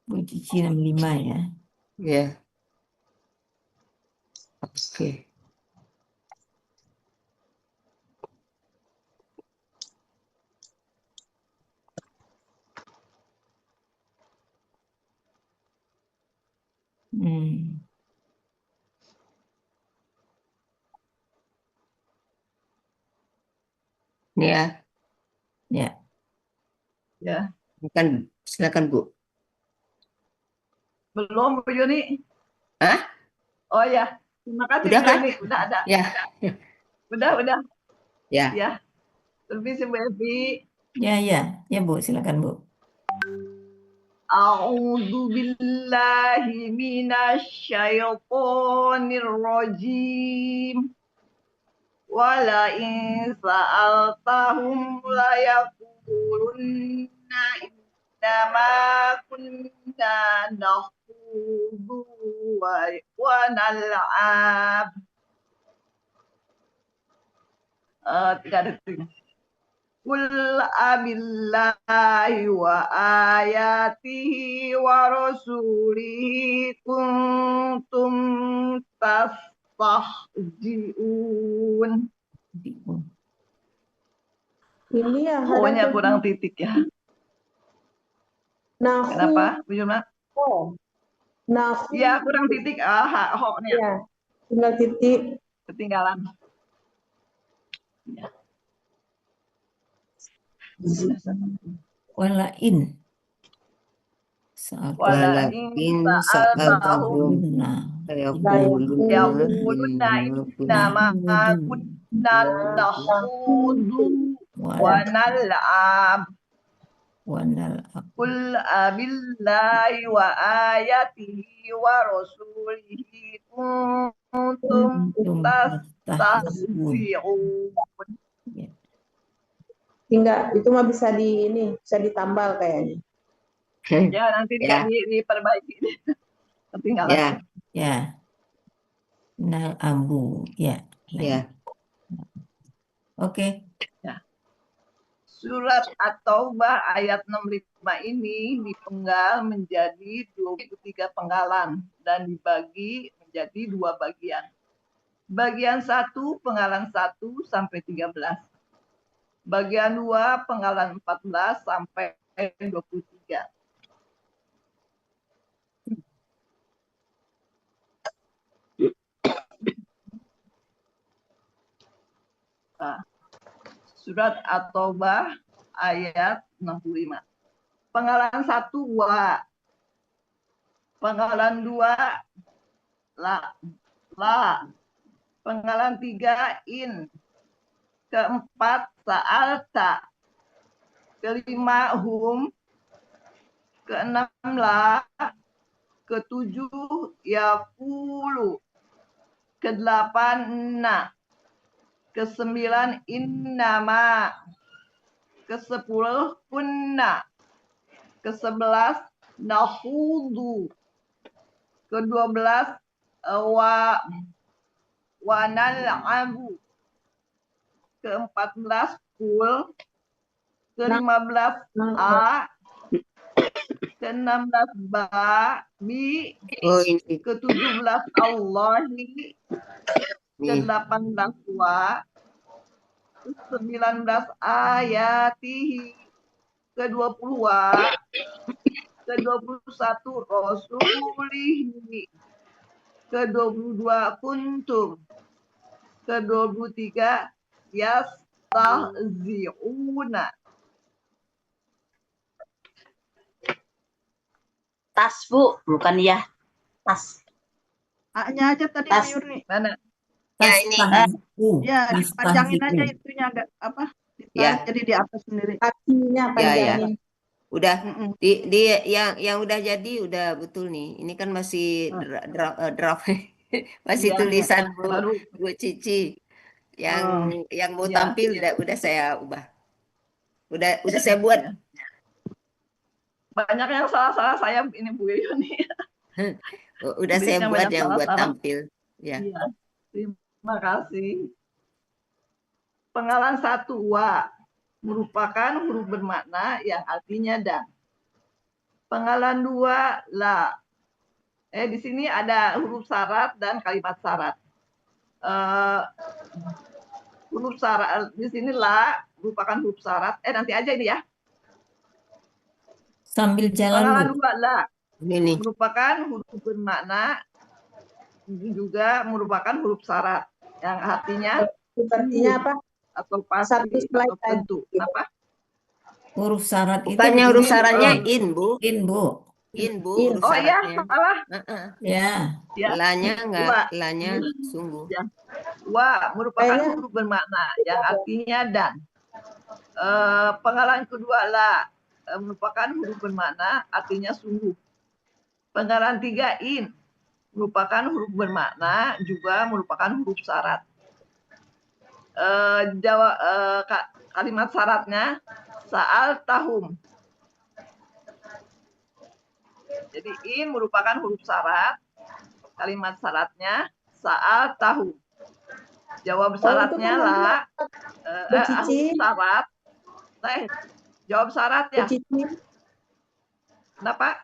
Bu Cici 65 ya. Ya. Oke. Ya. Ya. Ya. Silakan Bu. Belum Bu Yuni. Hah? Oh ya, terima kasih Udah Bu kan? Yuni. Udah ada. Ya. Udah. Ya. Ya. Permisi Bu Evi. Ya Bu, silakan Bu. A'udzu billahi minasyaitonir rajim. Wala in sa'altahum la yaqulunna innama kunna nakhudu wa nal'ab. Tidak ada itu. Qul abillahi wa ayatihi wa rasulihi kuntum tastahzi'un. Ini ya, Pokoknya kurang titik ya. Nahu. Kenapa, Bu Yuna? Oh. Nahu. Ya, kurang titik. Ho-nya. Ya, tinggal titik. Ketinggalan. Ya. Walain sa'altahum yaquluna innama kunna nakhudu wa nal'ab. Qul abillahi wa ayatihi wa rasulihi kuntum tastahzi'un. Tinggal itu mah bisa ditambal kayaknya. Ya, nanti diperbaiki. Ketinggalan. Ya. Nal ambu. Ya. Oke. Ya. Surat At-Taubah ayat 65 ini dipenggal menjadi 23 penggalan dan dibagi menjadi 2 bagian. Bagian 1 penggalan 1 sampai 13. Bagian 2 penggalan 14 sampai 23. Nah, Surat At-Taubah ayat 65. Penggalan 1 wa. Penggalan 2 la. Penggalan 3 in. Keempat sa'alta. Kelima hum. Keenam la. Ketujuh yaqulu. Kedelapan na. Kesembilan innama. Kesepuluh kunna. Kesebelas nahudu. Kedua-belas wa nal'abu. Ke-14 kul. Ke-15 a. Ke-16 ba bi. Ke-17 Allahi. Ke-18 wa. Ke-19 ayatihi. Ke-20 wa. Ke-21 rasulihi. Ke-22 kuntum. Ke-23 yastahzi'una. Tas Bu, bukan ya. Tas. A-nya aja tadi Bu Yurni. Mana? Ya ini. Ya, dipanjangin aja itunya agak apa? Ditarik jadi di atas sendiri. Artinya panjangin. Udah yang udah jadi udah betul nih. Ini kan masih draft. Masih tulisan Bu Cici. Yang mau tampil udah saya ubah. Udah saya buat. Banyak yang salah-salah saya ini Bu Yuni. Udah saya buat yang buat tampil. Ya. Iya. Terima kasih. Penggalan 1 wa merupakan huruf bermakna yang artinya dan. Penggalan 2 la. Di sini ada huruf syarat dan kalimat syarat. Huruf syarat di sini la merupakan huruf syarat. Nanti aja ini ya. Sambil jalan, Penggalan Bu. 2 la Ini. merupakan huruf bermakna juga merupakan huruf syarat yang artinya Artinya apa? atau pasti Satu slide atau tentu. Kenapa? Huruf syarat itu Bukannya huruf ini syaratnya in, Bu. in, Bu. In, Bu, In. huruf Oh iya, syaratnya. salah. Ya. Ya. Lanya enggak, Dua. lanya sungguh. Ya. Wa merupakan Kayaknya- huruf bermakna yang artinya dan. Penggalan kedua la merupakan huruf bermakna artinya sungguh. Penggalan 3 in merupakan huruf bermakna juga merupakan huruf syarat. Kalimat syaratnya sa'al tahum. Jadi in merupakan huruf syarat. Kalimat syaratnya sa'al tahum. Jawab syaratnya kan la. Bu Cici. Huruf syarat. Jawab syarat ya. Bu Cici. Kenapa?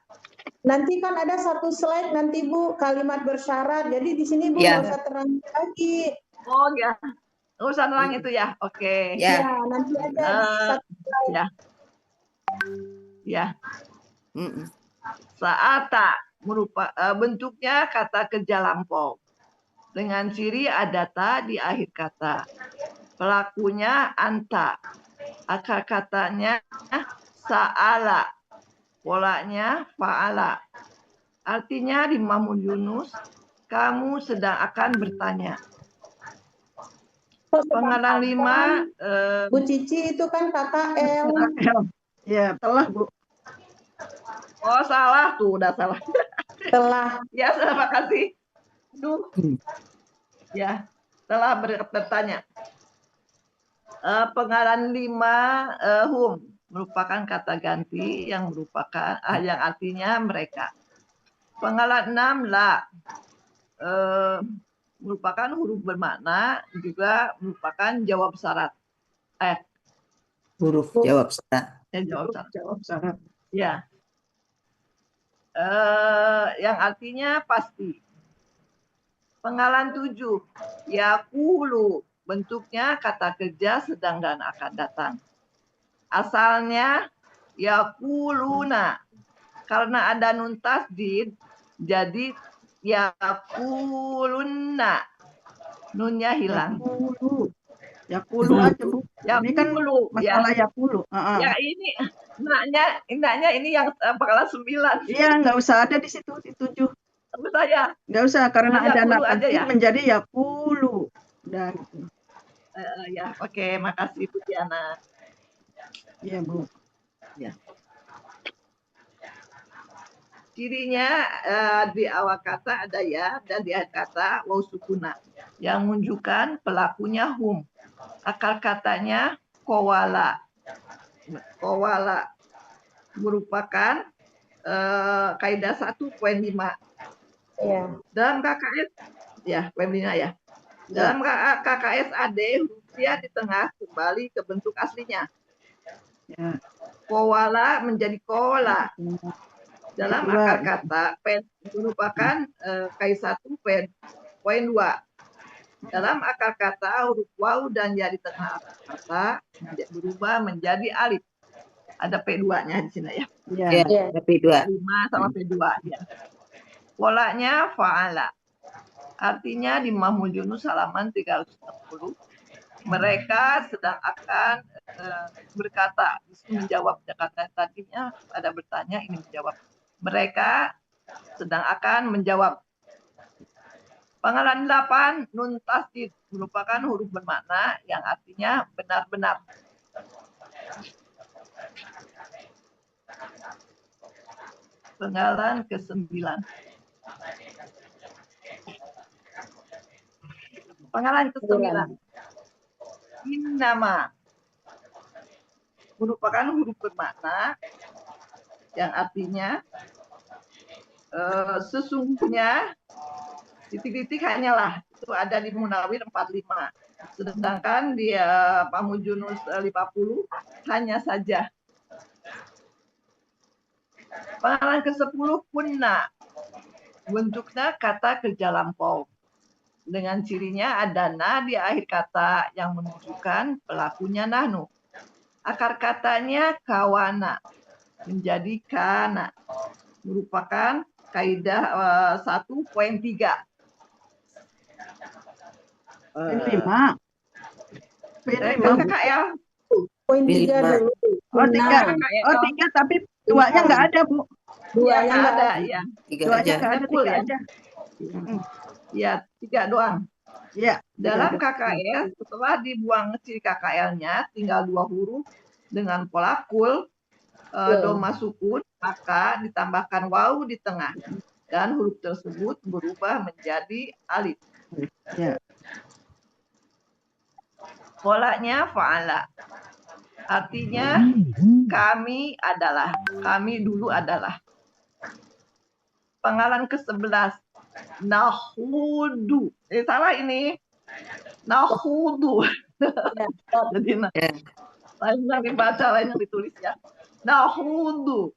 Nanti kan ada satu slide nanti Bu kalimat bersyarat. Jadi di sini Bu Ya. nggak usah terang lagi. Oh ya. Nggak usah nerang itu ya. Oke. Ya. Ya, nanti ada satu slide. Ya. Ya. Mm-mm. Saata bentuknya kata kerja lampau. Dengan ciri ada ta di akhir kata. Pelakunya anta. Akar katanya sa'ala. Polanya fa'ala. Artinya di Mahmud Yunus, kamu sedang akan bertanya. Penggalan 5. Bu Cici itu kan KKL. Ya, telah Bu. Oh salah tuh, udah salah. Telah. Ya, terima kasih. Duh. Ya, telah bertanya. Penggalan 5 hum merupakan kata ganti yang merupakan yang artinya mereka. Penggalan 6 la merupakan huruf bermakna juga merupakan jawab syarat. Huruf jawab syarat. Jawab syarat. Ya. Yang artinya pasti. Penggalan 7 yakulu bentuknya kata kerja sedang dan akan datang. Asalnya yakuluna. Karena ada nun tasdid jadi yakuluna. Nunnya hilang. Yakulu aja Bu. Ini kan Yakulu, masalah Yakulu. ya ini enaknya ini yang penggalan 9. Iya, nggak usah ada di situ di 7. Saya Nggak usah karena ada Yakulu anak aja penting ya? menjadi Yakulu. Udah gitu. ya, oke, makasih Bu Tiana. Iya Bu. Cirinya di awal kata ada ya dan di akhir kata waw sukuna yang menunjukkan pelakunya hum. Akar katanya kowala. Kowala merupakan kaidah 1.5. Ya. Dalam KKS ya, poin 5 ya. Dalam KKS AD huruf dia di tengah kembali ke bentuk aslinya. Ya. Kowala menjadi kola. Dalam Kedua. akar kata pen merupakan K1 poin 2. Dalam akar kata huruf waw dan ya di tengah akar kata berubah menjadi alif. Ada P2-nya di sini ya. Iya. Ya, tapi 2. 5 sama P2 ya. Polanya fa'ala. Artinya di Mahmud Yunus halaman 360 mereka sedang akan berkata, menjawab kata tadinya ada bertanya, ini menjawab. Mereka sedang akan menjawab. Penggalan 8 nun tasdid merupakan huruf bermakna yang artinya benar-benar. Penggalan ke-9. Penggalan ke-9. Innama merupakan huruf bermakna yang artinya sesungguhnya titik-titik hanyalah itu ada di Munawir 45. Sedangkan di Mahmud Yunus 50 hanya saja. Pengalaman ke-10 kunna. Bentuknya kata kerja lampau. Dengan cirinya ada na di akhir kata yang menunjukkan pelakunya nahnu. Akar katanya kawana menjadi kana. Merupakan kaidah 1.3. Poin 5. Poin 5. KKL. Poin 3 Lima. dulu. Oh, 3. KKL. Oh, 3 tapi duanya nggak ada, Bu. Iya, Duanya nggak ada, ada. ya. Tiga Duanya aja. nggak ada, Full 3 ya. aja. Ya, 3 doang. Iya. Dalam 3 aja. KKL, setelah dibuang ciri KKL-nya, tinggal 2 huruf dengan pola kul, doma sukun, maka ditambahkan wawu di tengah. Dan huruf tersebut berubah menjadi alif. Ya. Polanya fa'ala. Artinya kami dulu adalah. Pengalaman ke-11. Nahudu. Salah ini. Nahudu. Jadi Ya. lain yang dibaca, lain yang ditulis ya. Nahudu.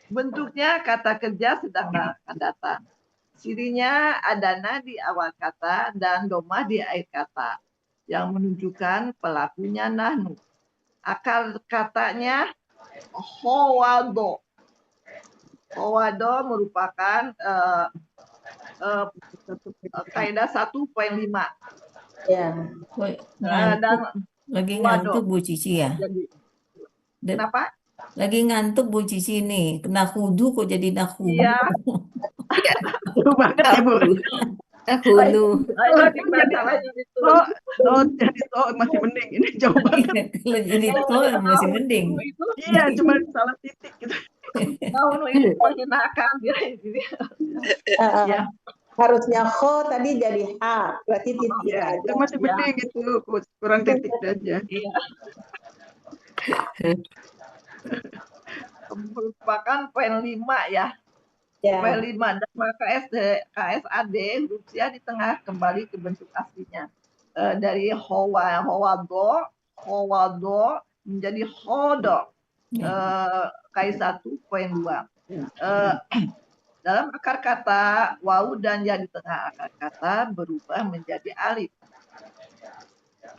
Bentuknya kata kerja sedang akan datang. Cirinya ada na di awal kata dan domah di akhir kata yang menunjukkan pelakunya nahnu. Akar katanya howado. Howado merupakan kaidah 1.5. Ya. Woi, Dan lagi waduh. ngantuk Bu Cici ya? jadi Dan- kenapa? Lagi ngantuk Bu Cici nih. Nahudu kok jadi nahudu? Iya. Seru banget ya, Bu. Hulu. Lain yang dibaca, lain yang ditulis. Jadi masih mending. Ini jauh banget. Kalau jadi tol masih mending. Itu Iya, cuma salah titik gitu. nahnu itu menghinakan dia. Ya. Harusnya kho tadi jadi ha, berarti titik Ya, aja. itu masih mending gitu. Kurang titik aja. Iya. Merupakan poin 5 ya. Ya. Poin 5 dan maka KSAD huruf ya di tengah kembali ke bentuk aslinya. Dari howado menjadi hodo. K1.2. Dalam akar kata wawu dan ya di tengah akar kata berubah menjadi alif.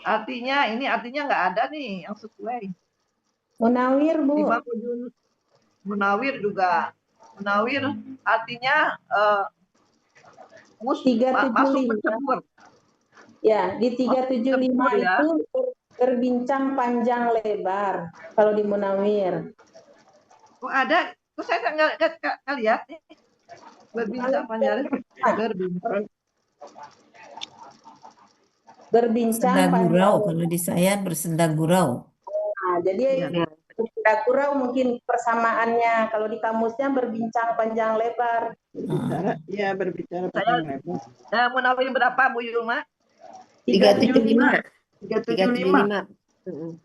Artinya nggak ada nih yang sesuai. Munawir, Bu. Munawir juga. Munawir artinya 375. masuk mencebur. Ya, di 375 ya. itu berbincang panjang lebar kalau di Munawir. Oh ada, kok saya nggak lihat nih. Berbincang panjang Berbincang Sendagurau, panjang. kalau di saya bersendagurau. Nah, jadi bersendagurau mungkin persamaannya. Kalau di kamusnya berbincang panjang lebar. Berbicara, ya berbicara panjang lebar. Munawir berapa Bu Yulma? 375. 375.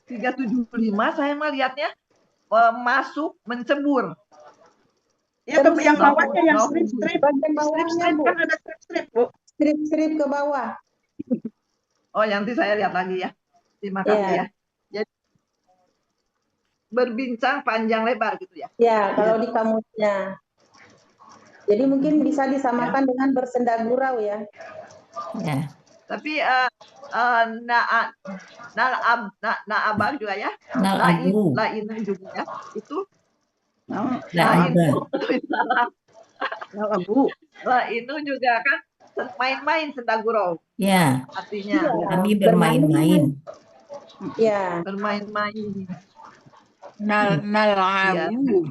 375 saya mah lihatnya masuk mencebur. Ya, Terus yang yang bawahnya yang bawah. strip-strip. Bagian bawahnya, Strip-strip Bu. kan ada strip-strip, Bu. Strip-strip ke bawah. Oh, nanti saya lihat lagi ya. Terima kasih ya. Jadi berbincang panjang lebar gitu ya. Ya, kalau di kamusnya. Jadi mungkin bisa disamakan dengan bersendagurau ya. Ya. Tapi na'abah juga ya. Na'abu. Lain juga ya. Itu La'iba. Bu. itu juga kan main-main sendagurau. Ya, Artinya kami bermain-main. Ya. bermain-main. Nalabu.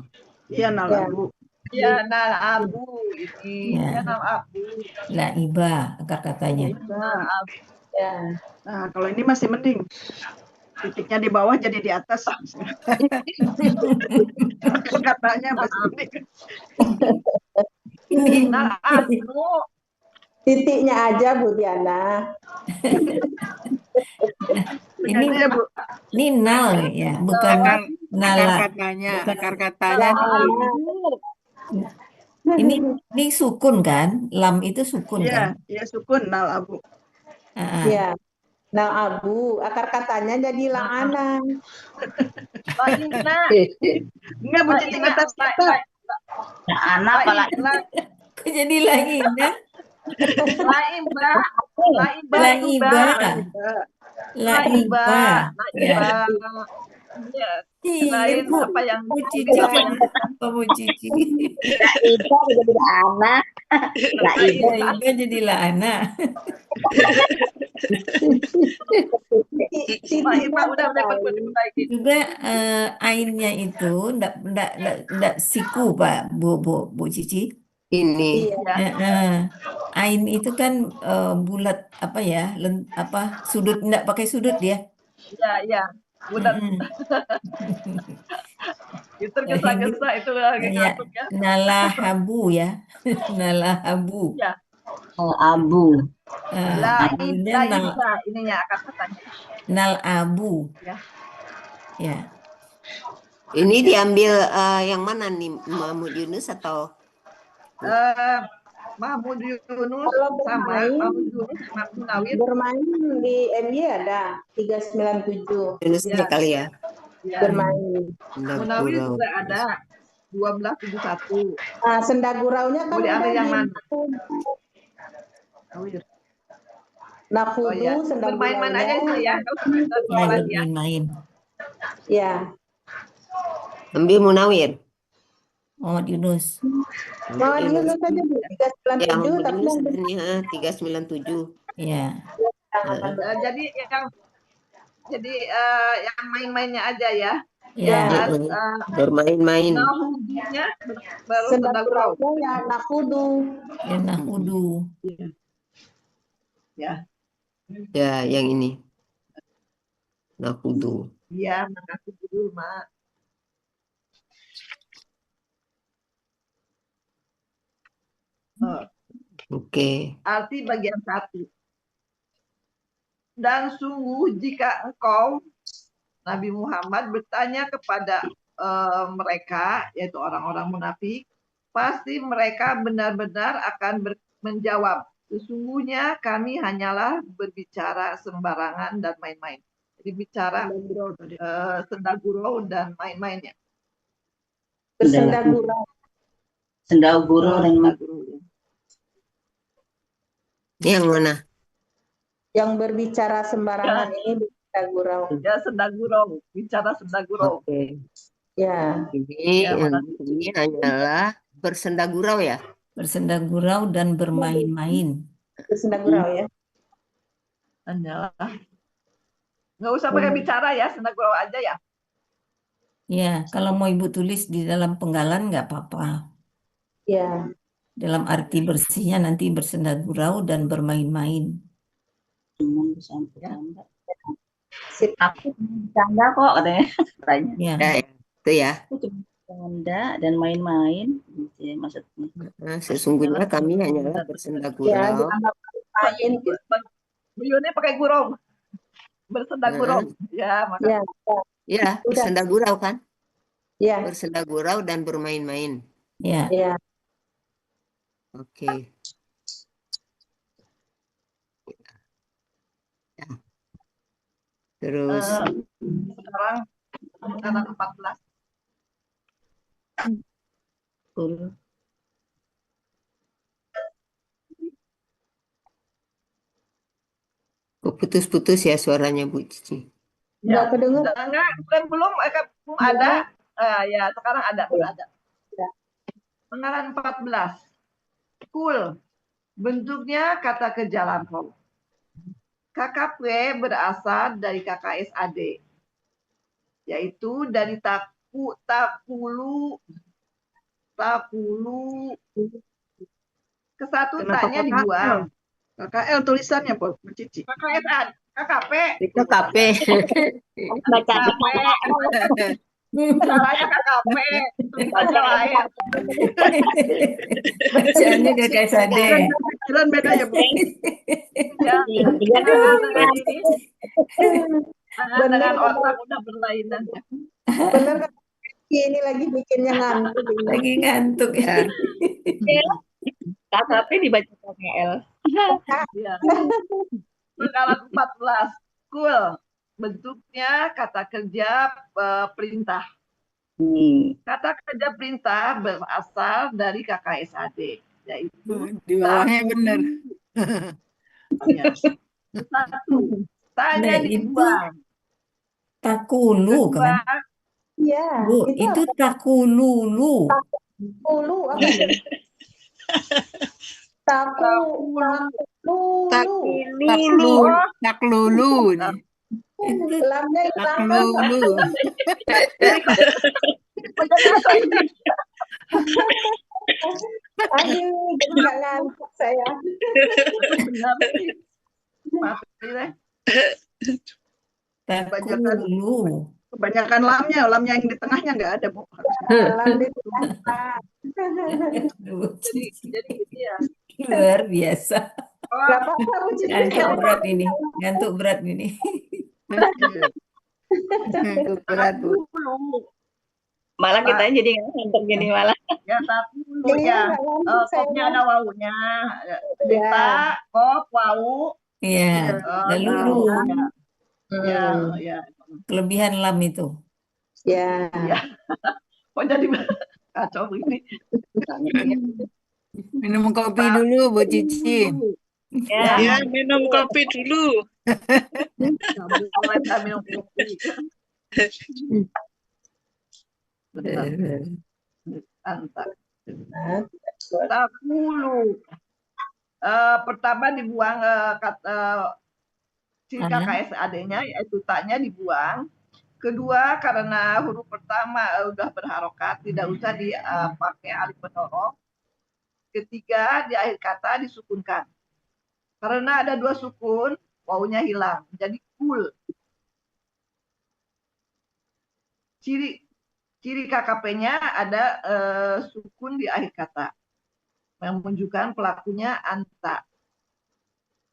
Iya, nalabu. Ya, nalabu ini. Ya. Ya, nalabu. La'iba akar katanya. Nalabu. Ya. Nah, kalau ini masih mending. Titiknya di bawah jadi di atas. Katanya masih mending. Ini Nalabu. Titiknya aja Bu Diana. ini Aja, Bu. ini nal ya, bukan Akar nala. katanya Ini sukun kan? Lam itu sukun Iya, kan? iya sukun nalabu. Ah, Ya. Nah, abu, akar katanya jadi la'ana. Laina. Enggak, Bu Cici Laina. ngetes kita. Nah, anak apa lagi? Kok jadi lainnya? Laiba. Laiba. Laiba. Laiba. Laiba. Ya. Laiba. Iya. Iya, Lain Bu. apa yang Bu Cici bisa jadi apa, Bu Cici? Itu jadi anak. Laiba. Laiba jadi lana. Laiba udah diperbaiki. Juga ainnya itu ndak siku, Pak, Bu Cici. Ini. Iya. Ain itu kan bulat apa ya, sudut, ndak pakai sudut dia. Iya. Bulat. Mm-mm. Tergesa-gesa itu lagi Ya, ngantuk ya. nalahabu ya. Nalahabu. Iya. Abu. Abunya Laiba ininya akar katanya. nalabu. Ya. Ya. Ini diambil yang mana nih, Mahmud Yunus atau Mahmud Yunus Kalau sama bermain, Mahmud Yunus sama Munawir. bermain di MY ada 397 Yunusnya Ya. kali ya? Ya. bermain. Munawir Sendagurau. juga ada 1271. Nah, sendaguraunya kan Mau diambil udah yang di mana? Munawir. nakudu, Oh ya, bermain-main aja itu sendaguraunya. ya, nggak usah kita Ya, jual lagi ya. bermain-main. Ya, Ambil Munawir. Muhammad Yunus. Muhammad Yunus saja di Ya, 397, Mahmud tapi Yunus yang ada nih, 397. Ya. Jadi yang main-mainnya aja ya. Ya. Bermain-main. Nahudunya baru sendagurau. sendaguraunya ya nakudu. Ya, nahudu. Ya, Ya, yang ini. Nakudu. iya, makasih dulu, Mak. Oke. Arti bagian 1. Dan sungguh jika engkau, Nabi Muhammad, bertanya kepada mereka, yaitu orang-orang munafik, pasti mereka benar-benar akan menjawab, sesungguhnya kami hanyalah berbicara sembarangan dan main-main. Jadi bicara sendagurau dan main-mainnya. Bersendagurau. Sendagurau dan Sendagurau. Yang mana? Yang berbicara sembarangan ini bersendagurau. Ya, sendagurau, bicara sendagurau. Oke. Ya, Ini hanyalah bersendagurau ya? Bersendagurau dan bermain-main. bersendagurau ya. Hanyalah. Nggak usah pakai bicara ya, sendagurau aja ya. Ya, kalau mau Ibu tulis di dalam penggalan nggak apa-apa. Ya, Dalam arti bersihnya nanti bersendagurau dan bermain-main. cuman bercanda. sip. Aku bercanda kok katanya. Ya. Ya, itu ya. Aku cuma bercanda dan main-main. Gitu, maksudnya. Nah, sesungguhnya kami hanyalah Ya, bersendagurau. jangan main. Bu Yuni pakai gurau. Bersendagurau. Ya, makanya. Ya, Ya, bersendagurau kan? ya, Bersendagurau dan bermain-main. Ya. ya. Oke. Ya. Terus Sekarang 14. kok putus-putus ya suaranya Bu Cici? Ya, Nggak kedengar. enggak, belum ada. Ya, sekarang ada, udah ada. Ya. Penggalan 14. Kul. Bentuknya kata ke jalan tol. KKP berasal dari KKSAD, yaitu dari takulu ke satu Kenapa taknya KKL? dibuang. KKL tulisannya, Bu Cici. KKSAD, KKP. KKP. Baca Caranya KKP, tulisannya lain. Bacaannya gak kayak sade. Jalan beda ya, Bu. Ya, Iya, dengan ini, Benar, dengan otak udah berlainan. Benar kan? Ini lagi bikinnya ngantuk. Lagi ngantuk ya. KKP dibaca KKL. Ya. Penggalan 14. Kul bentuknya kata kerja perintah. Kata kerja perintah berasal dari KKSAD, yaitu Di bawahnya benar. ya. Satu, tanya Nah, itu dibuang. takulu Kedua, kan? Iya, Bu, itu itu takululu. takulu apa nih? Takulu. Taklulu, taklulu nih. Itu Lamnya hilang. Taklulu. Aduh, jadi nggak ngantuk saya. benar sih. Mati deh. takulu. Kebanyakan lamnya yang di tengahnya nggak ada, Bu. Lam di tengah. Aduh, Jadi gitu ya. luar biasa. Oh, Nggak apa-apa, Bu Cici. Ngantuk berat ini. Ngantuk berat ini. Berat, Bu. takulu. Malah kita jadi ngantuk gini malah. Ya takulu Iya, ya. nggak ngantuk saya. Kopnya ada wawunya. Kita, kop, wawu. Iya, lalu lu Ya, ya. kelebihan lam itu. Ya. Kok jadi kacau begini? Minum kopi dulu, Bu Cici. Ya. minum kopi dulu. Mulai kita minum kopi. Bentar, antar. Takulu. Pertama dibuang kata si KKSAD-nya, yaitu taknya dibuang. Kedua, karena huruf pertama udah berharokat, tidak usah dipakai alif pendorong. Ketiga, di akhir kata disukunkan. Karena ada 2 sukun, wawunya hilang, jadi kul. Ciri KKP-nya ada sukun di akhir kata, yang menunjukkan pelakunya anta.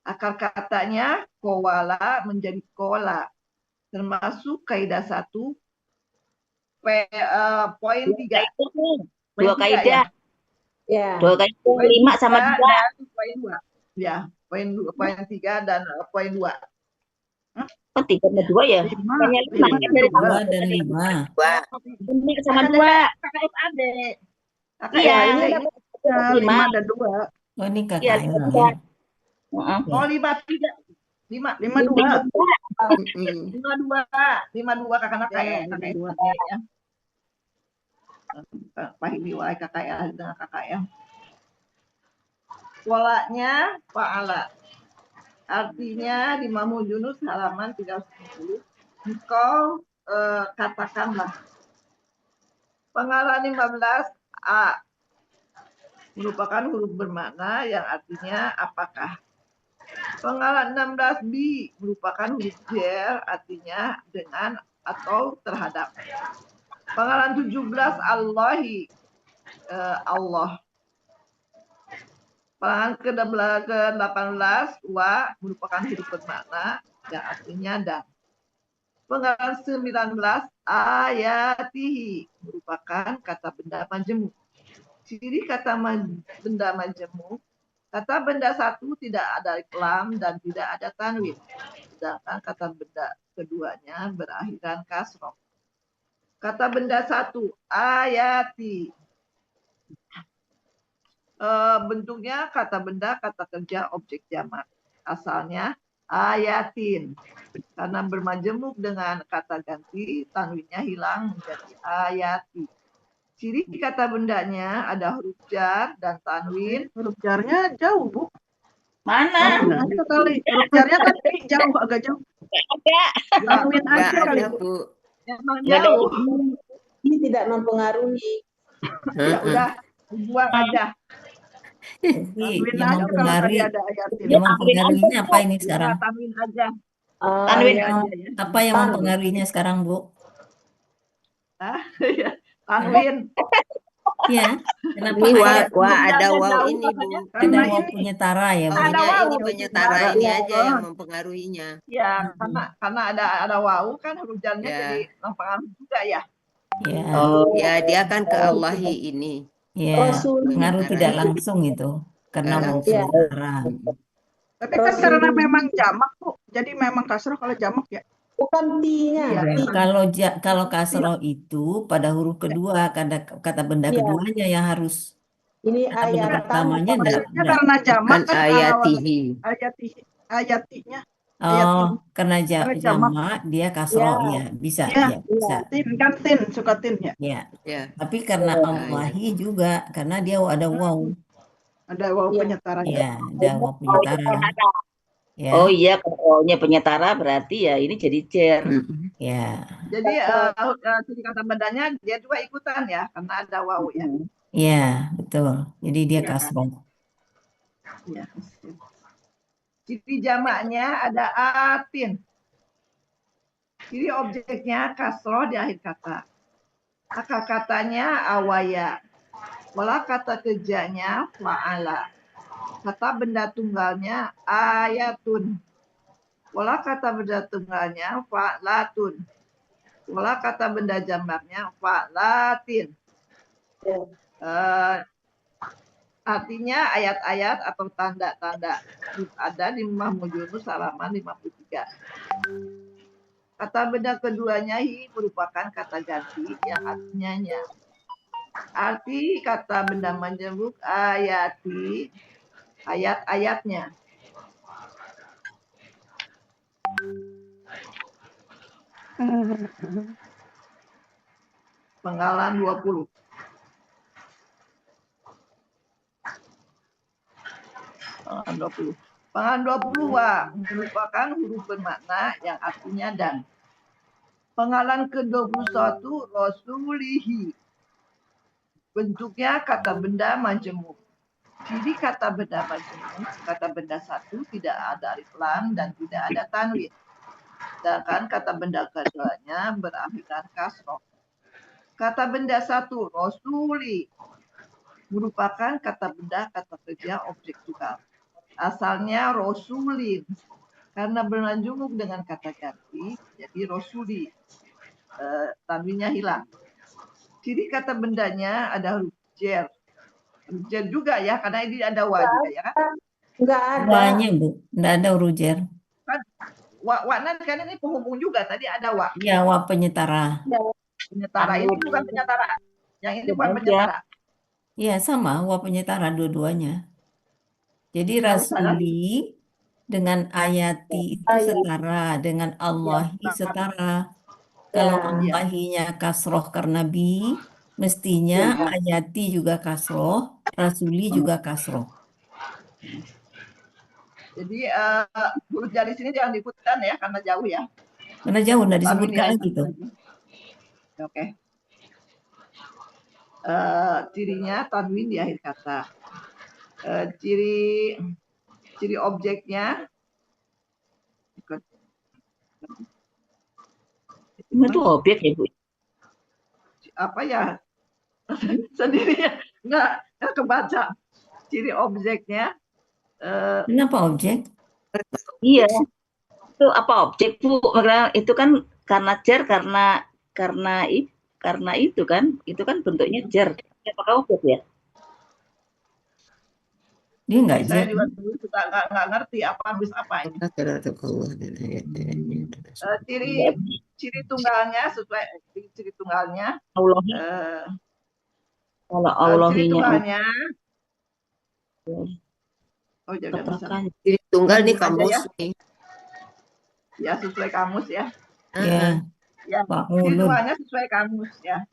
Akar katanya kowala menjadi kola, termasuk kaidah 1 poin 3. Dua kaidah. Ya. 2 kaidah 5 sama 2. Dan poin 2. Ya, poin 3 dan poin 2. Oh, 3 dan 2 ya? 5 dari 2 dan 5. 5 sama 2. KKSAD. Iya, ini 5 dan 2. Oh, ini Iya, kakaknya. 2. Oh, 5-3. 5 5-2. 52 kakak kayak ya. Pak Hidiwai kakak ya dengan kakak ya. Polanya fa'ala. Artinya di Mahmud Yunus halaman 310. Engkau katakanlah. Pengalaman 15 A merupakan huruf bermakna yang artinya apakah. Pengalaman 16 B merupakan huruf jar artinya dengan atau terhadap. Pengalaman 17 Allahi Allah. Pengalaman ke-18 wa merupakan huruf bermakna yang artinya dan. Pengalaman 19 ayatihi merupakan kata benda majemuk. Ciri kata benda majemuk, kata benda 1 tidak ada lam dan tidak ada tanwin. Sedangkan kata benda keduanya berakhiran kasroh. Kata benda 1 ayati. Bentuknya kata benda, kata kerja, objek jamak. Asalnya ayatin. Karena bermajemuk dengan kata ganti, tanwinnya hilang menjadi ayati. Ciri kata bendanya ada huruf jar dan tanwin. Huruf jarnya jauh, Bu. Mana? Ada kali. Huruf jarnya kan jauh, agak jauh. Ada. Tanwin aja Nggak kali, ada, Bu. Bu. Memang Nggak ada. jauh. Ini tidak mempengaruhi. Ya udah, buang aja. Jadi Tanwin yang aja kalau tadi mempengaruhi, ada ayatin. yang mempengaruhinya apa ini Ya, sekarang? tanwin aja. Tanwin Tanwin Yang- aja ya. Apa yang mempengaruhinya sekarang, Bu? Tanwin. Ya, kenapa Ini ayat ada Jauh wow ini, Bu. katanya. ada Karena mau ini punya tara ya, Bu? Ada Wawunya wow. ini penyetara ini aja yang mempengaruhinya. Ya, karena ada wawu kan huruf jarnya Ya. jadi mempengaruhi juga ya. Ya, Ya, dia kan ke Allahi ini. ya, Rasul. pengaruh tidak langsung itu karena Nggak mau langsung. punya tara. Tapi kan karena memang jamak, Bu. Jadi memang kasroh kalau jamak ya. Bukan ti-nya. Iya. Ya, kalau kasroh itu pada huruf kedua, kata benda Iya. keduanya yang harus, Ini kata benda ayatan. pertamanya enggak. Maksudnya karena jamak Kan kan ayatihi. ayatinya. Oh, karena Karena jamak. jamak dia kasroh, Ya. ya bisa, Ya. ya bisa. Tin kan tin, suka tin ya. Ya, Ya. tapi karena Allahi juga, karena dia ada waw, Ada waw Iya. penyetaranya. ya, ada waw penyetara, ya, Oh iya, kalau nya penyetara berarti ya ini jadi jer. ya, Jadi ciri kata bendanya dia juga ikutan ya, karena ada waw ya. ya, betul. Jadi dia Iya. kasroh. Ya. Ciri jamaknya ada atin. Ciri objeknya kasroh di akhir kata. Akar katanya awaya. Pola kata kerjanya fa'ala. Kata benda tunggalnya ayatun. Pola kata benda tunggalnya fa'latun. Pola kata benda jamaknya fa'latin. Artinya ayat-ayat atau tanda-tanda ada di Mahmud Yunus halaman 53. Kata benda keduanya hi merupakan kata ganti yang artinya nya. Arti kata benda menjemuk ayati, ayat-ayatnya. Penggalan 20. Penggalan 20. Penggalan 20 merupakan huruf bermakna yang artinya dan. Penggalan ke-21 rasulihi. Bentuknya kata benda majemuk. Ciri kata benda majemuk, kata benda satu tidak ada alif lam dan tidak ada tanwin. Sedangkan kata benda keduanya berakhiran kasroh. Kata benda satu rasuli merupakan kata benda kata kerja objek tunggal. Asalnya rasulin karena berlanjung dengan kata ganti jadi rasuli. Tanwinnya hilang. Ciri kata bendanya ada huruf jer. Huruf jer juga ya, karena ini ada wa juga ya kan? Enggak ada. Wanya, Bu, enggak ada huruf jer. Kan wa kan ini penghubung juga, tadi ada wa. Ya, wa penyetara. Penyetara ini bukan penyetara. Yang ini bukan penyetara. Ya, sama, wa penyetara dua-duanya. Jadi rasuli dengan ayati itu setara, dengan Allahi setara. Kalau Allahinya kasroh karena bi, mestinya ayati juga kasroh, rasuli juga kasroh. Jadi huruf jar di sini jangan diikutkan ya, karena jauh ya. Karena jauh, nggak disebutkan lagi tuh. Oke. Cirinya tanwin di akhir kata. Ciri objeknya Itu objek ya, Bu? apa ya? Sendiri ya, nggak kebaca. Ciri objeknya. Kenapa objek? Iya. Itu apa objek, Bu? Karena itu kan karena jer karena itu kan bentuknya jer. Apakah objek ya? Dia nggak Saya jer. juga dulu suka nggak ngerti apa habis apa ini. Ciri tunggalnya sesuai ciri tunggalnya. Allahi. Kalau Ciri Allahinya. tunggalnya. Oh jangan bisa. Ciri tunggal nih kamus nih. Ya sesuai kamus ya. Ya. Ya. Pak Ciri Mulun. tunggalnya sesuai kamus ya.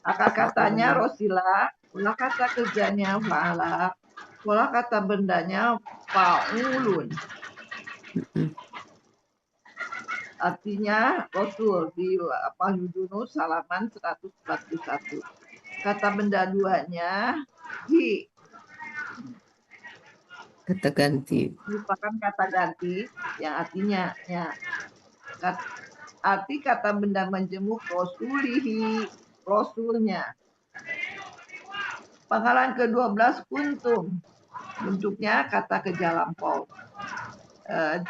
Akar katanya rosila. Pola kata kerjanya fa'ala. Pola kata bendanya fa'ulun. Artinya Rasul di Yunus halaman 141. Kata benda duanya hi. Kata ganti. Merupakan kata ganti yang artinya ya. Arti kata benda menjemuk rasulihi, rasulnya. Pangkalan ke-12 kuntum. Bentuknya kata kerja lampau.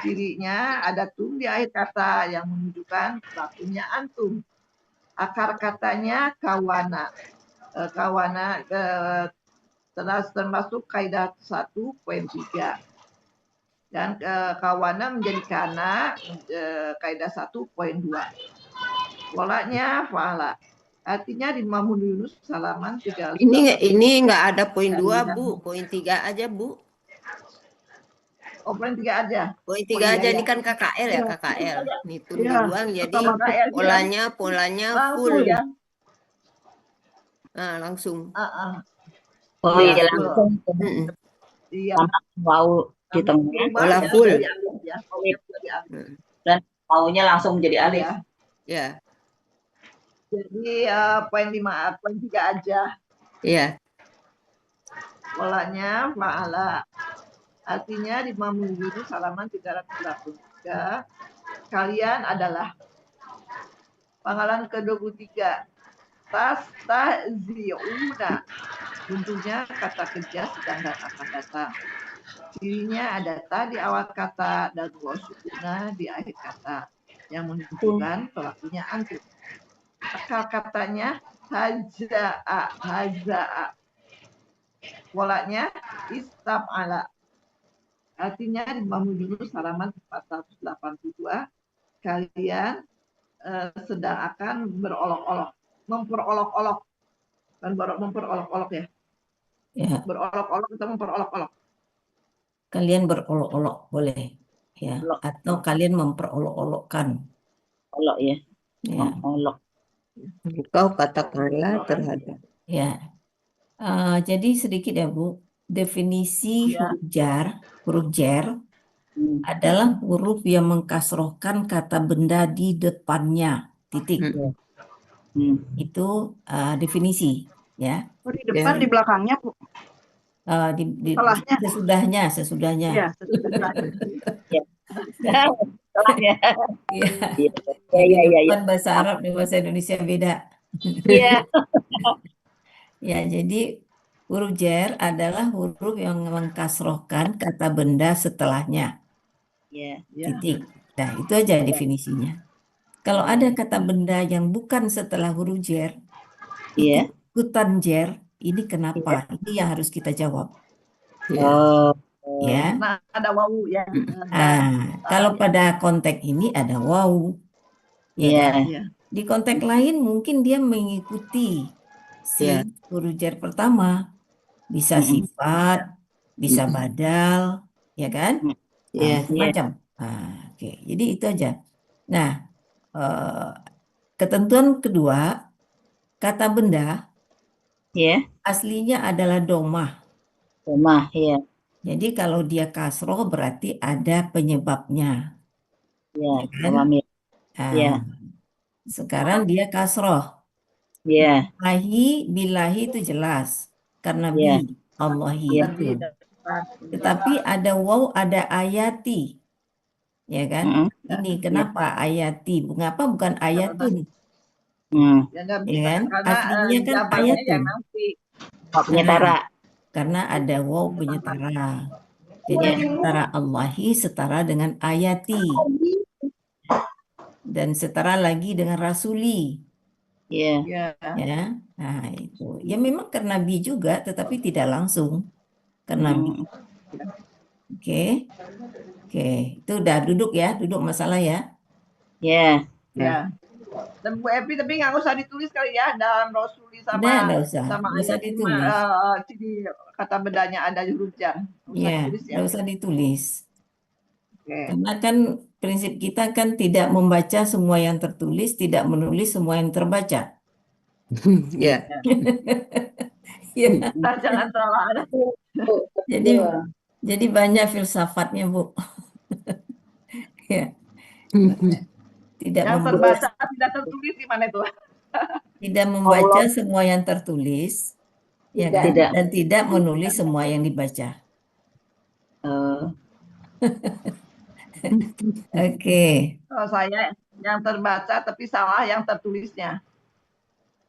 Cirinya ada tum di akhir kata yang menunjukkan pelakunya antum. Akar katanya kawana. Kawana termasuk kaidah 1.3. Dan kawana menjadi kana, kaidah 1.2. Polanya fa'ala. Artinya di Mamun Yunus halaman 300. Ini nggak ada poin 2, Bu. Poin 3 aja, Bu. Oh, poin 3 aja. Poin Oh, 3 iya, aja, iya. ini kan KKL ya, KKL. Nih tulis Iya. doang, jadi KKL polanya langsung full. ya. Nah, langsung. Oh Iya, iya, betul. langsung Mm-mm. Iya. sama wau di tengah Pola Berubah full. jadi alif ya. Jadi alif. Mm. dan waunya langsung menjadi alif. Iya. Ya, Jadi poin 5, poin 3 aja. iya. Polanya fa'ala. Artinya di Mamun Yunus halaman 383. Kalian adalah. Panggalan ke-23. Tastahzi'una. Bentuknya kata kerja sedang dan akan datang. Cirinya ada ta di awal kata dan wasukuna di akhir kata yang menunjukkan pelakunya antum. Akal katanya haza'a. Polanya istam'ala. Artinya di Mamun Yunus halaman 482. Kalian sedang akan berolok-olok, memperolok-olok, dan memperolok-olok ya, Ya, berolok-olok atau memperolok-olok. kalian berolok-olok boleh. Ya, Olok. atau kalian memperolok-olokkan. Olok ya. Ya, Olok. Engkau katakanlah terhadap. ya. Jadi sedikit ya, Bu. Definisi Ya. huruf jar adalah huruf yang mengkasrohkan kata benda di depannya. Titik. Itu definisi, ya. Oh, di depan, di belakangnya, Bu. Sesudahnya. Iya, sesudahnya. Salahnya. Iya. Iya, Di iya. depan bahasa Arab dan bahasa Indonesia beda. Iya. Ya, jadi huruf jar adalah huruf yang mengkasrohkan kata benda setelahnya. Iya. Titik. Nah, itu aja definisinya. Kalau ada kata benda yang bukan setelah huruf jar, Iya. ikutan jar, ini kenapa? Ini yang harus kita jawab. Oh. Ya. Nah, ada wawu ya. Kalau pada konteks ini ada wawu. Ya Iya. kan? Di konteks lain mungkin dia mengikuti si huruf jar pertama. Bisa sifat, bisa badal, ya kan? Macam-macam. Oke. Jadi itu aja. Nah, ketentuan kedua, kata benda aslinya adalah domah. Domah, ya. Jadi kalau dia kasroh berarti ada penyebabnya. Ya, kan? Ya. Sekarang dia kasroh. Ya. Bilahi itu jelas. Karena bi, Allahi itu. Tetapi ada waw, ada ayati. Ya kan? Ini kenapa ayati? Mengapa bukan ayatun? Ya kan? Aslinya kan ayatun. Penyetara. Karena ada waw penyetara. Jadi antara Allahi setara dengan ayati. Dan setara lagi dengan rasuli. Ya. Ya. Nah, itu. Ya memang karena bi juga, tetapi tidak langsung. Karena bi. Oke. Itu udah duduk ya, duduk masalah ya. Ya. Dan Bu Epi tapi nggak usah ditulis kali ya dalam Rasuli sama Nggak usah ditulis. Jadi kata bedanya ada huruf jar. Iya, nggak usah ditulis. Karena kan prinsip kita kan tidak membaca semua yang tertulis, tidak menulis semua yang terbaca. Ya. Jangan salah. Jadi banyak filsafatnya, Bu. Ya. Tidak yang terbaca tidak tertulis gimana itu? Tidak membaca semua yang tertulis, ya kan? Dan tidak menulis semua yang dibaca. Oke. Kalau saya yang terbaca tapi salah yang tertulisnya.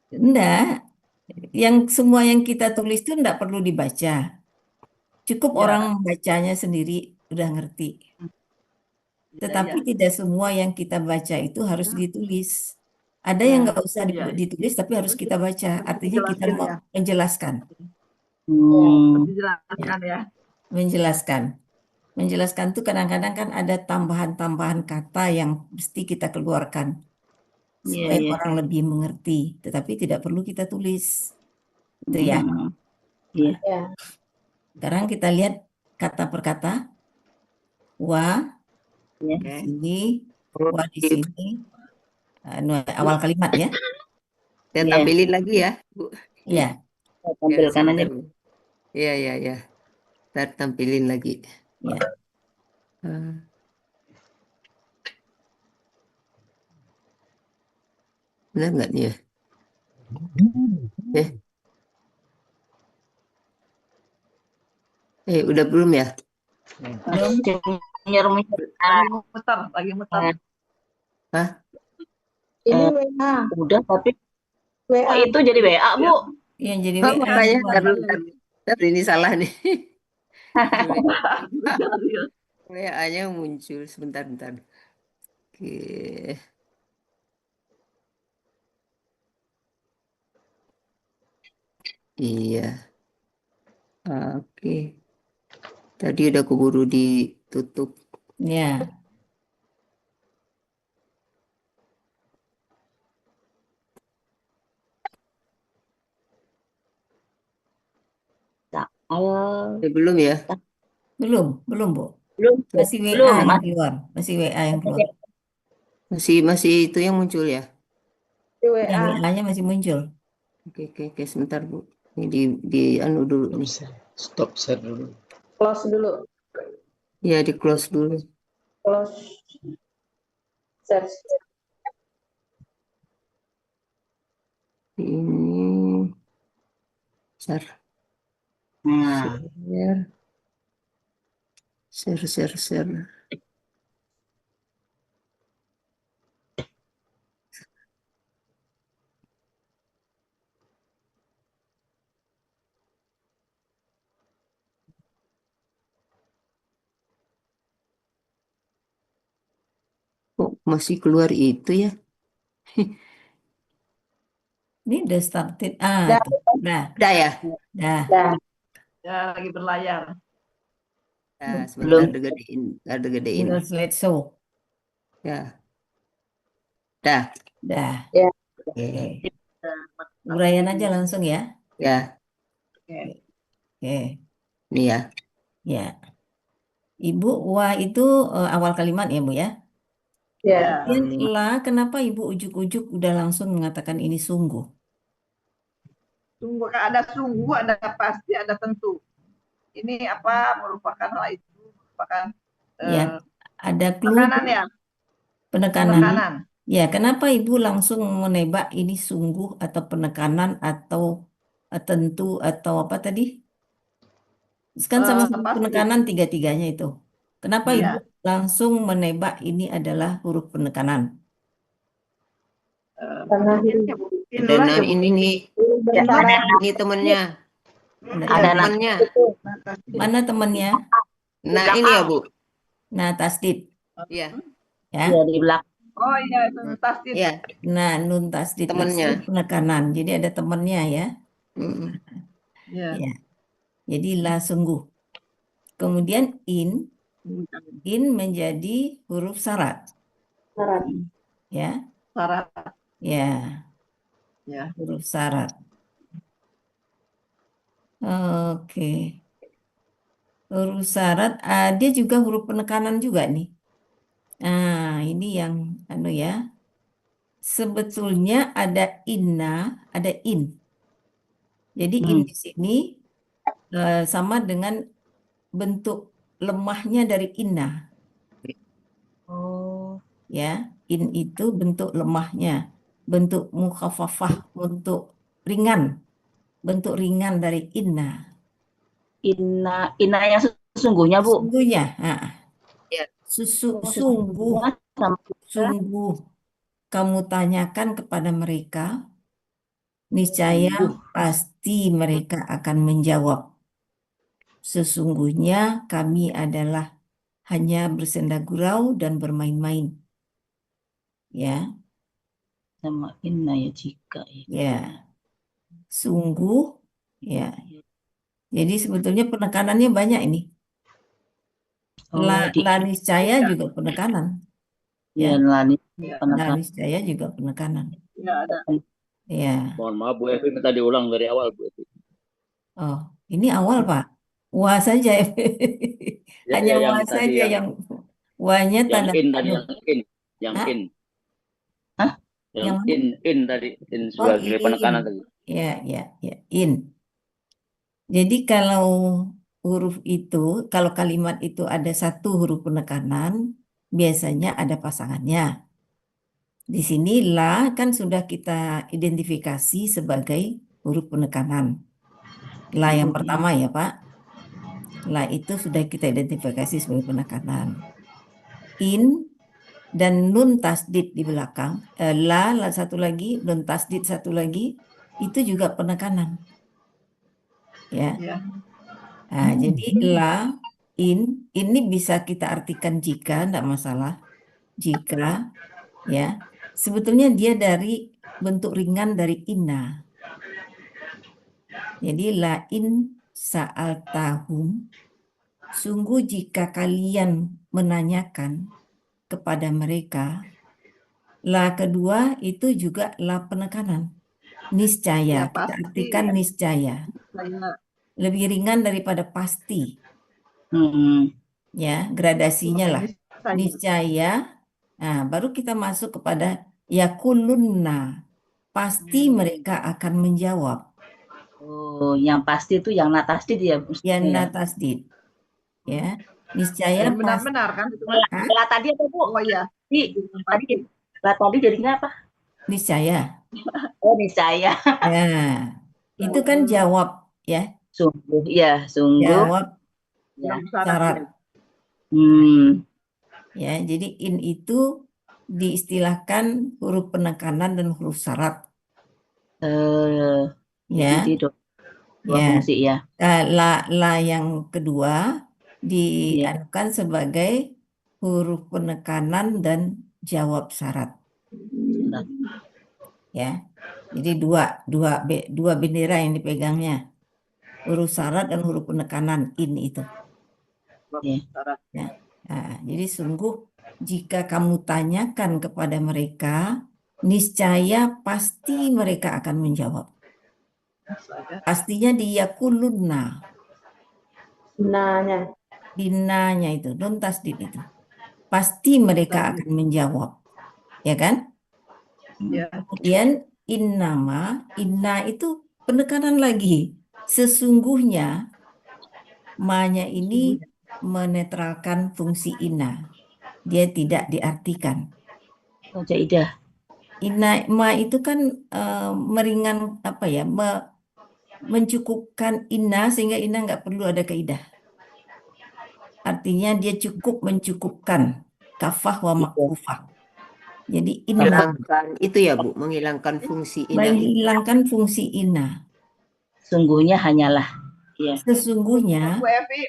Enggak. Yang semua yang kita tulis itu enggak perlu dibaca. Cukup orang bacanya sendiri udah ngerti. Tetapi tidak semua yang kita baca itu harus ditulis. Ada yang nggak usah ditulis tapi harus kita baca. Artinya kita mau menjelaskan. Hmm, Dijelaskan ya. Menjelaskan. Menjelaskan tuh kadang-kadang kan ada tambahan-tambahan kata yang mesti kita keluarkan iya, supaya iya. orang lebih mengerti, tetapi tidak perlu kita tulis. Itu ya. Hmm, iya. Ya. Sekarang kita lihat kata per kata. Wa Iya. di Oke. sini, Oh, wa di sini. Awal kalimat ya. saya Iya. tampilin lagi ya, Bu. Iya, Saya Ya, tampilkan aja. sebentar, Bu. Iya, iya, iya. Ntar tampilin lagi. ya. Ah, benar nggak nih ya? Udah belum ya? Belum. Minyor-minyor. Lagi muter. Hah? Ini Eh, WA. udah, tapi WA. itu jadi WA, Bu. Yang jadi Oh, WA makanya duluan. ntar dulu, ntar dulu. Ntar ini salah nih. WA-nya muncul sebentar, bentar. Oke. Iya. Oke. Tadi udah keburu ditutup. Ya, Belum ya? belum, Bu. Belum, Masih WA belum, yang Mas. keluar, masih WA yang keluar. Masih itu yang muncul ya? Di Ya, WA. WA-nya masih muncul. Oke, sebentar, Bu. Ini di anu dulu nih. Stop share dulu. Close dulu. Ya, di close dulu. Close. Search. Ini share, Nah, share. Kok masih keluar itu ya? Ini udah started. Dah. Tuh. Dah, Udah ya? dah. Dah. Ya, lagi berlayar. Nah, sebentar belum. ada gedein. Tinggal slideshow. Ya. Dah. Dah. Ya. Oke. Uraian aja langsung ya. Ya, Oke. nih ya. Ya. Ibu, wa itu awal kalimat ya, Bu ya. Ya. Dan la, kenapa Ibu ujuk-ujuk udah langsung mengatakan ini sungguh? Sungguh, ada sungguh, ada pasti, ada tentu. Ini apa merupakan hal itu merupakan Ya, ada clue penekanan ya. penekanan. Penekanan. Ya, kenapa Ibu langsung menebak ini sungguh atau penekanan atau tentu atau apa tadi? Kan sama-sama Pasti. penekanan tiga-tiganya itu. Kenapa Iya. Ibu langsung menebak ini adalah huruf penekanan? Karena Dan ini nih, bersarat. ini temennya. Ada Temennya. Mana temannya? Nah, ini ya, Bu. Nah, tasdid. Iya. Ya. ya di belakang. Oh iya, itu tasdid. Iya. Nah, nun tasdid Temennya. itu penekanan. Jadi ada temannya ya. Mm-mm. Ya. Ya. Jadi la sungguh. Kemudian in menjadi huruf syarat. Syarat. Ya. Syarat. Ya. Ya. Huruf syarat. Oke. Huruf syarat, dia juga huruf penekanan juga nih. Nah, ini yang anu ya. Sebetulnya ada inna, ada in. Jadi in di sini sama dengan bentuk lemahnya dari inna. Oh, Ya, in itu bentuk lemahnya, bentuk mukhafafah, untuk ringan, bentuk ringan dari inna. Ina yang sesungguhnya, Bu. Sungguhnya, Ya. sungguh, Sama sungguh kamu tanyakan kepada mereka, niscaya pasti mereka akan menjawab. Sesungguhnya kami adalah hanya bersenda gurau dan bermain-main. Ya, sama Ina ya jika ya. ya. Sungguh, ya. Jadi sebetulnya penekanannya banyak ini. La niscaya juga penekanan. Ya, La niscaya juga penekanan. Ya, ada. Ya. Mohon maaf Bu Evi, minta diulang dari awal Bu Evi. Oh, ini awal Pak. Wah saja. Ya, Hanya yang wah tadi saja yang wahnya yang tanda in tadi, penuh. yang Hah? in. Hah? Yang in tadi, in Oh, sebagai penekanan in. tadi. Ya, in. Jadi kalau huruf itu, kalau kalimat itu ada satu huruf penekanan, biasanya ada pasangannya. Di sini la kan sudah kita identifikasi sebagai huruf penekanan. La yang pertama ya Pak. La itu sudah kita identifikasi sebagai penekanan. In dan nun tasdid di belakang. La satu lagi, nun tasdid satu lagi, itu juga penekanan. Ya. Ya. Nah, jadi la, in, ini bisa kita artikan jika, tidak masalah. Jika, ya, sebetulnya dia dari bentuk ringan dari inna. Jadi la in sa'altahum, sungguh jika kalian menanyakan kepada mereka, la kedua itu juga la penekanan. Niscaya, Ya, kita pasti. artikan niscaya. Saya Lebih ringan daripada pasti. Hmm. Ya, gradasinya lah. niscaya. Niscaya. Nah, baru kita masuk kepada yakulunna. Pasti mereka akan menjawab. Oh, yang pasti itu yang natasdid ya, Yang ya. natasdid. Ya, niscaya Dan pasti. benar-benar kan itu kan? Lah tadi apa Bu? Oh iya. Tadi jadinya apa? Niscaya. Oh, niscaya. Nah, itu kan jawab ya. Sungguh, ya, sungguh. Jawab Ya. syarat. Ya, jadi in itu diistilahkan huruf penekanan dan huruf syarat. Ya. Jadi dua fungsi ya. La yang kedua dianukan sebagai huruf penekanan dan jawab syarat. Ya. Jadi dua bendera yang dipegangnya. Huruf syarat dan huruf penekanan in itu. Ya. Nah, jadi sungguh jika kamu tanyakan kepada mereka, niscaya pasti mereka akan menjawab. Pastinya diyakulunna. Binanya itu, non tasdid itu. Pasti mereka akan menjawab. Ya kan? Ya. Kemudian inna itu penekanan lagi. Sesungguhnya ma-nya ini menetralkan fungsi inna. Dia tidak diartikan. Oh, jaidah. Ma itu kan meringan apa ya? Mencukupkan inna sehingga inna nggak perlu ada kaidah. Artinya dia cukup mencukupkan kafah wa makufah. Jadi inna menghilangkan itu ya Bu, menghilangkan fungsi inna. Menghilangkan fungsi inna. Sungguhnya hanyalah. Ya. Sesungguhnya. Bu Evi.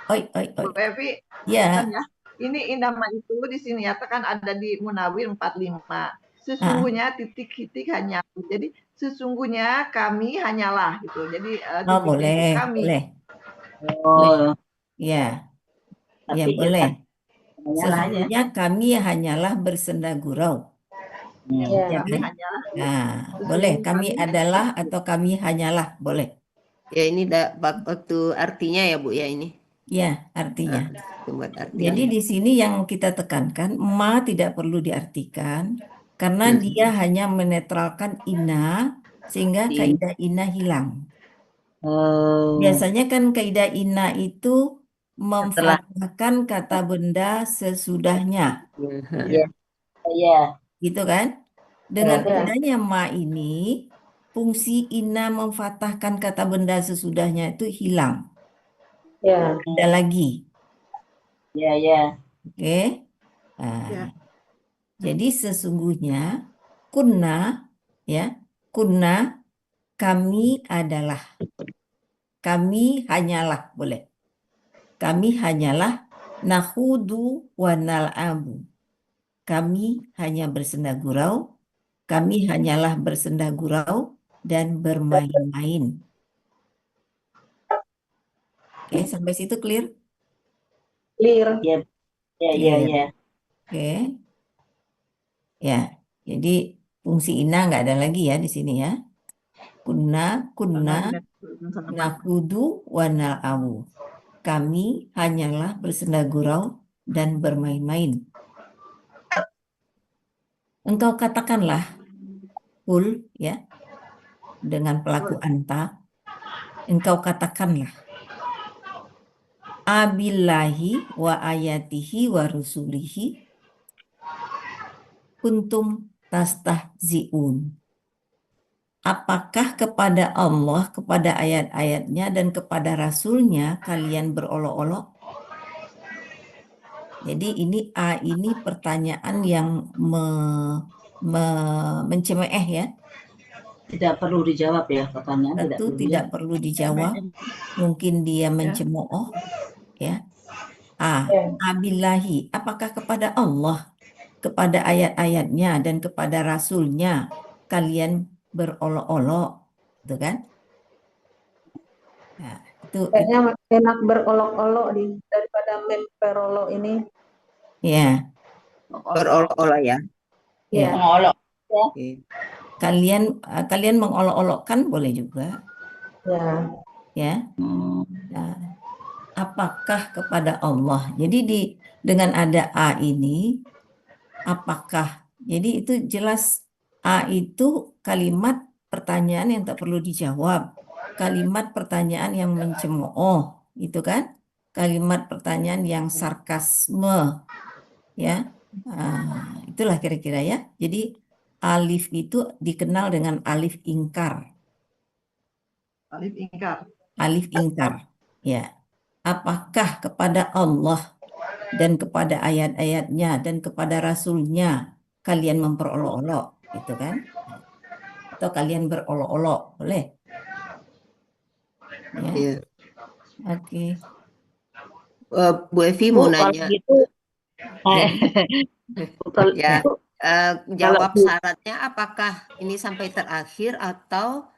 Bu Evi. Ya. Kan ya. Ini indama itu di sini nyatakan ada di Munawir 45. Sesungguhnya titik-titik hanya. Jadi sesungguhnya kami hanyalah gitu. Jadi boleh, kami. boleh. Oh. Ya. Tapi ya boleh. Sesungguhnya kami hanyalah bersenda gurau. Ya, kami hanyalah. Nah, boleh. Kami adalah atau kami hanyalah, boleh. Ya ini waktu artinya ya Bu ya ini. Ya, artinya. Jadi di sini yang kita tekankan, ma tidak perlu diartikan karena dia hanya menetralkan inna sehingga kaidah inna hilang. Biasanya kan kaidah inna itu memfathahkan kata benda sesudahnya. Iya. Gitu kan? Dengan adanya ma ini, fungsi inna memfathahkan kata benda sesudahnya itu hilang. Ada lagi. Ya. Oke. Nah, jadi sesungguhnya kunna ya, kunna kami adalah. Kami hanyalah, boleh. Kami hanyalah nahudu wa nal'abu. Kami hanya bersenda gurau. Kami hanyalah bersenda gurau dan bermain-main. Oke, sampai situ clear? Clear. Ya, ya, Clear. ya. Oke. Ya, jadi fungsi ina nggak ada lagi ya di sini ya. Kunna nakudu wa nal'abu. Kami hanyalah bersenda gurau dan bermain-main. Engkau katakanlah, kul ya, dengan pelaku anta, engkau katakanlah, abillahi wa ayatihi wa rusulihi kuntum tastahzi'un. Apakah kepada Allah, kepada ayat-ayatnya, dan kepada Rasulnya kalian berolok-olok? Jadi ini pertanyaan yang mencemeeh ya. Tidak perlu dijawab ya pertanyaan. Tentu tidak perlu dijawab. Mungkin dia mencemooh ya. Abillahi, apakah kepada Allah, kepada ayat-ayatnya, dan kepada Rasulnya kalian berolok-olok, gitu kan? Nah, itu Kayaknya enak berolok-olok daripada memperolok ini. ya. Berolok-olok ya. Ya. Mengolok. Oke. Kalian mengolok-olokkan boleh juga. Ya. Ya. Nah, apakah kepada Allah? Jadi dengan ada A ini, apakah? Jadi itu jelas A itu kalimat pertanyaan yang tak perlu dijawab. Kalimat pertanyaan yang mencemooh, itu kan? Kalimat pertanyaan yang sarkasme, ya. Itulah kira-kira ya. Jadi alif itu dikenal dengan alif ingkar. Alif ingkar. Alif ingkar, ya. Apakah kepada Allah dan kepada ayat-ayatnya dan kepada Rasulnya kalian memperolok-olok, gitu kan? Atau kalian berolok-olok, boleh? Ya. Iya. Oke. Bu Evi mau nanya. Gitu, Ya, jawab syaratnya apakah ini sampai terakhir atau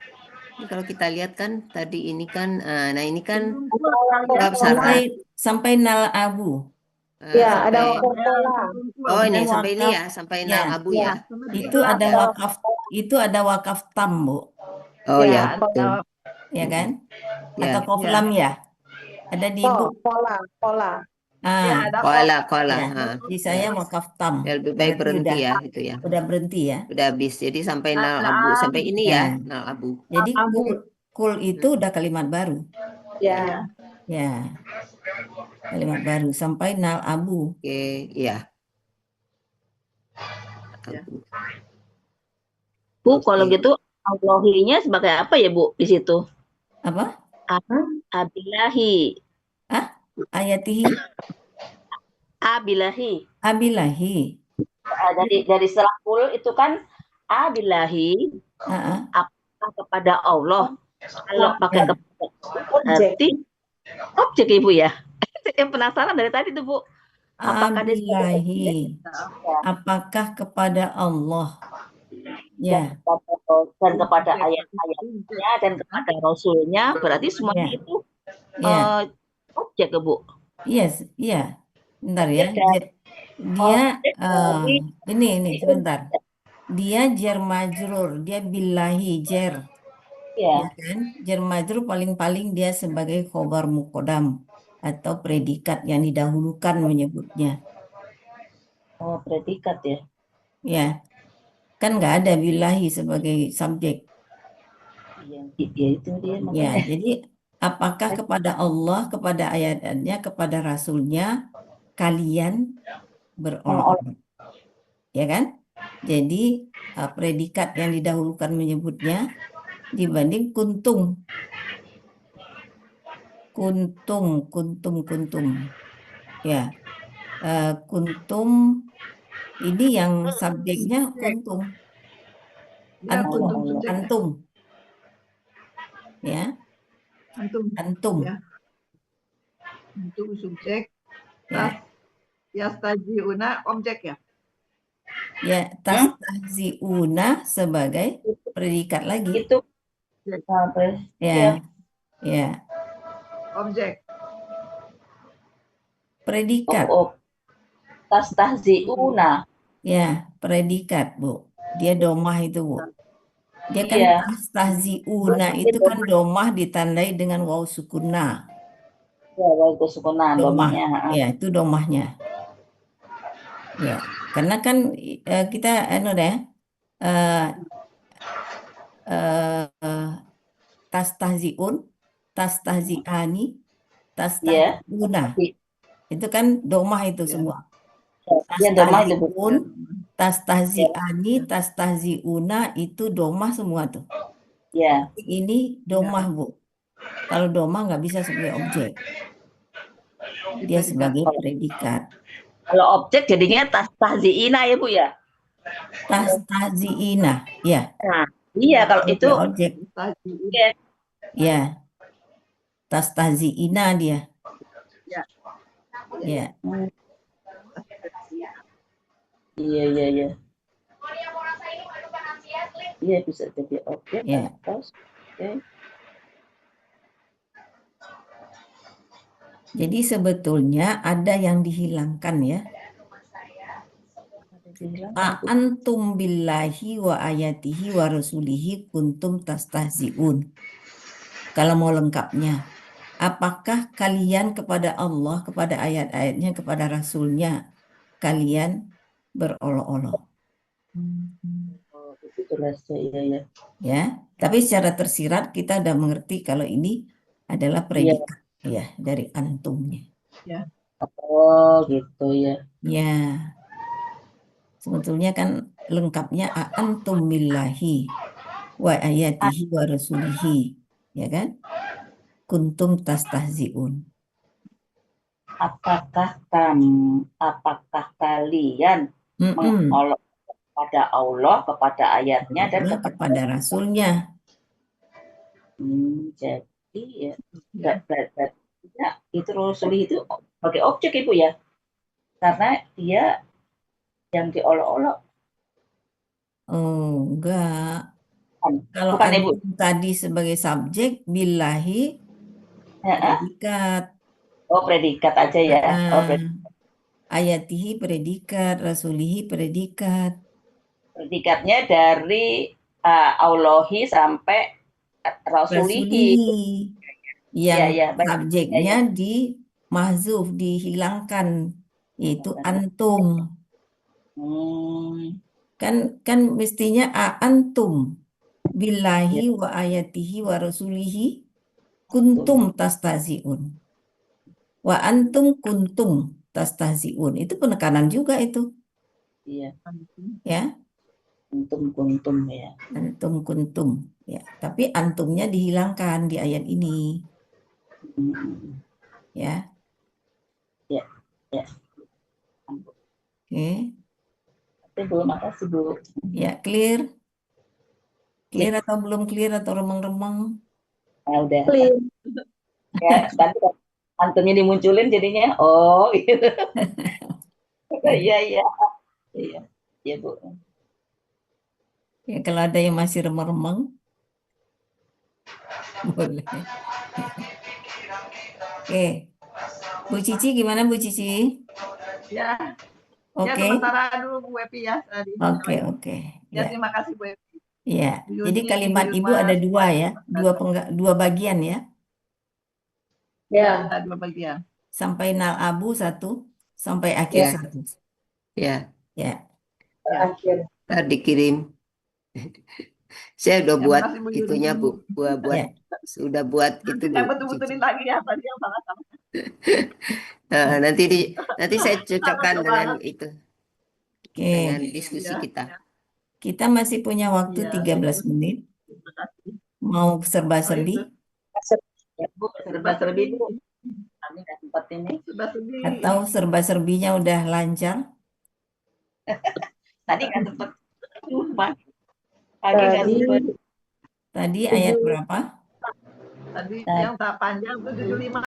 kalau kita lihat kan tadi ini kan, nah ini kan jawab syarat. Sampai nal abu. Ya, ada wakaf pola. Oh ini Ada sampai ini wakaf, ya, sampai ya. nal abu ya. Itu ada wakaf tam, Bu. Oh ya, Ya, betul. Ya kan? Ya. Atau koflam ya? Ada di Ibu. Pola. Ya, ada Koala. Ya. Di saya wakaf tam. Ya, lebih baik berhenti ya itu ya. Udah berhenti ya. Udah habis. Jadi sampai nal abu, sampai ini ya, nal abu. Jadi kul itu udah kalimat baru. Ya. Ya. Kalimat baru sampai nal abu. Oke, iya. Bu, kalau gitu Allahinya sebagai apa ya Bu di situ? Apa? Abilahi. Ayatihi. Abilahi. Abilahi. Dari setelah kul itu kan abilahi. Apakah kepada Allah? Kalau pakai berarti objek Ibu ya. Yang penasaran dari tadi tuh Bu. Apakah Abilahi. Apakah kepada Allah? Ya. Dan kepada ayat-ayatnya dan kepada Rasulnya, berarti semuanya itu objek Bu. Yes, iya. Bentar ya. Dia ini sebentar. Dia jar majrur, dia billahi jar. Ya kan? Jar majrur paling-paling dia sebagai khobar muqaddam atau predikat yang didahulukan menyebutnya. Oh, predikat ya. Ya. Kan nggak ada billahi sebagai subjek. Ya itu dia makanya. Ya, jadi apakah kepada Allah, kepada ayat-ayatnya, kepada Rasulnya kalian berolok-olok? Ya kan? Jadi predikat yang didahulukan menyebutnya dibanding kuntum. Kuntum. Ya. Kuntum ini yang subjeknya kuntum. Antum. Ya. Antum. Ya. Antum subjek. Ya. Yastajiuna objek ya. Ya, tastahziuna sebagai predikat lagi. Itu. Ya. Objek. Predikat. Tastahzi'una. Ya, predikat, Bu. Dia domah itu, Bu. Dia kan Iya. tastahzi'una itu kan domah ditandai dengan waw sukuna. Ya, waw sukuna Domah. domahnya. Ya, itu domahnya. Ya, karena kan kita tastahzi'un, tastahzi'ani, tastahzi'una. Itu kan domah itu semua. Ya, domah itu, Bu. Tastahzi'un, tastahzi'ani, tastahzi'una itu domah semua tuh. Ya. Ini domah, Bu. Kalau domah nggak bisa sebagai objek. Dia sebagai predikat. Kalau objek jadinya tastahzi'ina ya, Bu ya? Tastahzi'ina, ya. Nah, iya kalau itu objek. Ya. Tastahzi'ina dia. Ya. Ya. Iya. Iya, bisa jadi objek Ya. atau Jadi sebetulnya ada yang dihilangkan ya. Antum billahi wa ayatihi wa rasulihi kuntum tastahzi'un. Kalau mau lengkapnya. Apakah kalian kepada Allah, kepada ayat-ayatnya, kepada Rasulnya, kalian berolok-olok? itu jelas ya. Ya, tapi secara tersirat kita udah mengerti kalau ini adalah predikat ya dari antumnya. Ya. Oh, gitu ya. Ya. Sebetulnya kan lengkapnya antum billahi wa ayatihi wa rasulihi, ya kan? Kuntum tastahzi'un. Apakah kalian mengolok kepada Allah, kepada ayatnya dan kepada Rasulnya? Jadi ya, itu Rasul itu sebagai objek Ibu ya, karena dia yang diolok-olok. Oh, enggak. Kalau bukan Ibu tadi sebagai subjek, billahi predikat. Oh, predikat aja ya. Ayatihi predikat, rasulihi predikat. Predikatnya dari Allahi sampai rasulihi. Yang subjeknya di mahzuf, dihilangkan, yaitu antum. Kan mestinya antum billahi wa ayatihi wa rasulihi kuntum tastahzi'un. Wa antum kuntum tastahzi'un. Itu penekanan juga itu. Iya. Ya. Kuntum ya. Antum kuntum. Ya, tapi antumnya dihilangkan di ayat ini. Ya. Ya. Oke. Bu, makasih Bu. Ya, clear? Clear atau belum clear atau remeng-remeng? Udah. Clear. Ya, nanti antumnya dimunculin jadinya. Oh, gitu. Iya, Bu. Ya, kalau ada yang masih remeng-remeng, boleh. Oke. Bu Cici gimana Bu Cici? Ya. Oke. Ya, sementara dulu Bu Epi ya. Oke. Ya, terima kasih Bu Epi. Ya, jadi kalimat Ibu ada dua ya, dua bagian ya. Ya, dua bagian. Sampai nal-abu satu, sampai akhir satu. Ya. Akhir. Tadi dikirim. Saya udah buat itunya Bu, sudah buat itu Bu. Saya betul-betulin lagi ya tadi yang salah-salah. Nanti saya cocokkan dengan itu. Dengan diskusi kita. Kita masih punya waktu 13 menit. Mau serba-serbi? Serba-serbi Bu. Kami nggak sempat ini. Atau serba-serbinya udah lancar? Tadi nggak sempat. Tadi ayat berapa? Tadi yang tak panjang itu 75.